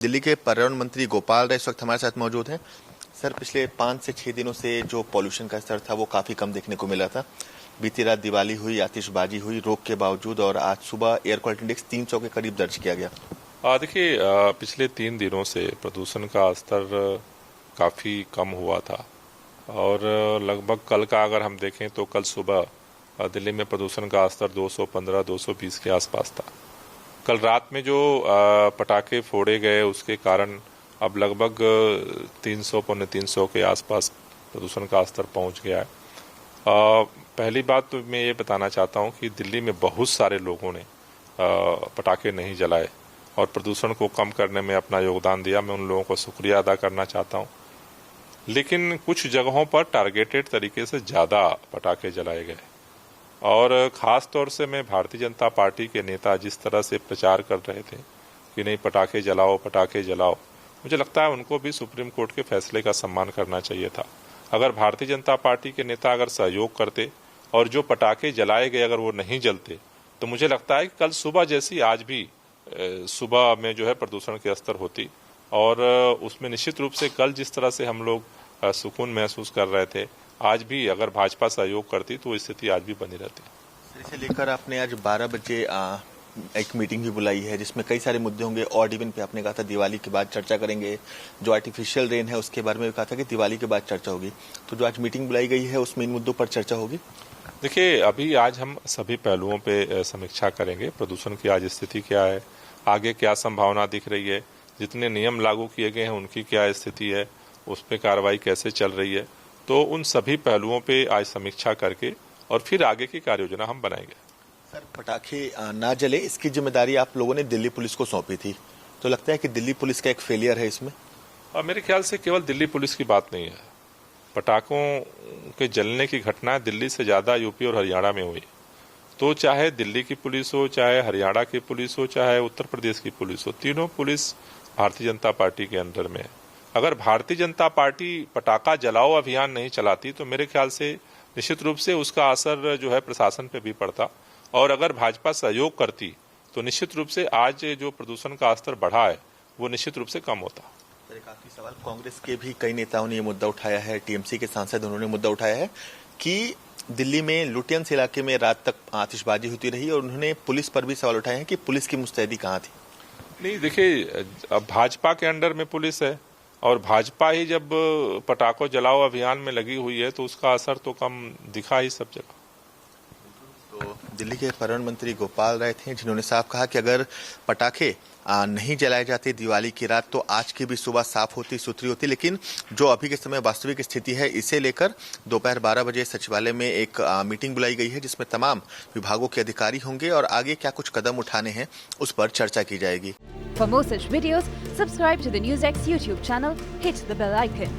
दिल्ली के पर्यावरण मंत्री गोपाल राय इस वक्त हमारे साथ मौजूद हैं। सर, पिछले 5 से 6 दिनों से जो पॉल्यूशन का स्तर था वो काफी कम देखने को मिला था। बीती रात दिवाली हुई, आतिशबाजी हुई रोक के बावजूद, और आज सुबह एयर क्वालिटी इंडेक्स 300 के करीब दर्ज किया गया। देखिए, पिछले 3 दिनों से प्रदूषण का स्तर काफ़ी कम हुआ था और लगभग कल का अगर हम देखें तो कल सुबह दिल्ली में प्रदूषण का स्तर 215-220 के आसपास था। कल रात में जो पटाखे फोड़े गए उसके कारण अब लगभग 300 पौने 300 के आसपास प्रदूषण का स्तर पहुंच गया है। पहली बात तो मैं ये बताना चाहता हूं कि दिल्ली में बहुत सारे लोगों ने पटाखे नहीं जलाए और प्रदूषण को कम करने में अपना योगदान दिया। मैं उन लोगों को शुक्रिया अदा करना चाहता हूं। लेकिन कुछ जगहों पर टारगेटेड तरीके से ज़्यादा पटाखे जलाए गए और ख़ास तौर से मैं भारतीय जनता पार्टी के नेता जिस तरह से प्रचार कर रहे थे कि नहीं पटाखे जलाओ पटाखे जलाओ, मुझे लगता है उनको भी सुप्रीम कोर्ट के फैसले का सम्मान करना चाहिए था। अगर भारतीय जनता पार्टी के नेता अगर सहयोग करते और जो पटाखे जलाए गए अगर वो नहीं जलते तो मुझे लगता है कि कल सुबह जैसी आज भी सुबह में जो है प्रदूषण के स्तर होती और उसमें निश्चित रूप से कल जिस तरह से हम लोग सुकून महसूस कर रहे थे, आज भी अगर भाजपा सहयोग करती तो स्थिति आज भी बनी रहती। इसे लेकर आपने आज 12 बजे एक मीटिंग भी बुलाई है जिसमें कई सारे मुद्दे होंगे। ऑड इवन पे आपने कहा था दिवाली के बाद चर्चा करेंगे। जो आर्टिफिशियल रेन है उसके बारे में भी कहा था कि दिवाली के बाद चर्चा होगी। तो जो आज मीटिंग बुलाई गई है उसमें इन मुद्दों पर चर्चा होगी। देखिए, अभी आज हम सभी पहलुओं पे समीक्षा करेंगे। प्रदूषण की आज स्थिति क्या है, आगे क्या संभावना दिख रही है, जितने नियम लागू किए गए हैं उनकी क्या स्थिति है, उस पर कार्रवाई कैसे चल रही है। तो उन सभी पहलुओं पे आज समीक्षा करके और फिर आगे की कार्य योजना हम बनाएंगे। सर, पटाखे ना जले इसकी जिम्मेदारी आप लोगों ने दिल्ली पुलिस को सौंपी थी, तो लगता है कि दिल्ली पुलिस का एक फेलियर है इसमें? मेरे ख्याल से केवल दिल्ली पुलिस की बात नहीं है। पटाखों के जलने की घटनाएं दिल्ली से ज़्यादा यूपी और हरियाणा में हुई। तो चाहे दिल्ली की पुलिस हो, चाहे हरियाणा की पुलिस हो, चाहे उत्तर प्रदेश की पुलिस हो, तीनों पुलिस भारतीय जनता पार्टी के अंडर में है। अगर भारतीय जनता पार्टी पटाखा जलाओ अभियान नहीं चलाती तो मेरे ख्याल से निश्चित रूप से उसका असर जो है प्रशासन पे भी पड़ता, और अगर भाजपा सहयोग करती तो निश्चित रूप से आज जो प्रदूषण का स्तर बढ़ा है वो निश्चित रूप से कम होता। एक आखिरी सवाल, कांग्रेस के भी कई नेताओं ने ये मुद्दा उठाया है, टीएमसी के सांसद उन्होंने मुद्दा उठाया है कि दिल्ली में लुटियंस इलाके में रात तक आतिशबाजी होती रही और उन्होंने पुलिस पर भी सवाल उठाए हैं कि पुलिस की मुस्तैदी कहाँ थी। नहीं, देखिए, अब भाजपा के अंडर में पुलिस है और भाजपा ही जब पटाखों जलाओ अभियान में लगी हुई है तो उसका असर तो कम दिखा ही सब जगह। तो दिल्ली के पर्यावरण मंत्री गोपाल राय थे जिन्होंने साफ कहा कि अगर पटाखे नहीं जलाए जाते दिवाली की रात तो आज की भी सुबह साफ होती सुथरी होती। लेकिन जो अभी के समय वास्तविक स्थिति है इसे लेकर दोपहर 12 बजे सचिवालय में एक मीटिंग बुलाई गई है जिसमें तमाम विभागों के अधिकारी होंगे और आगे क्या कुछ कदम उठाने हैं उस पर चर्चा की जाएगी। For more such videos, subscribe to the NewsX YouTube channel, hit the bell icon.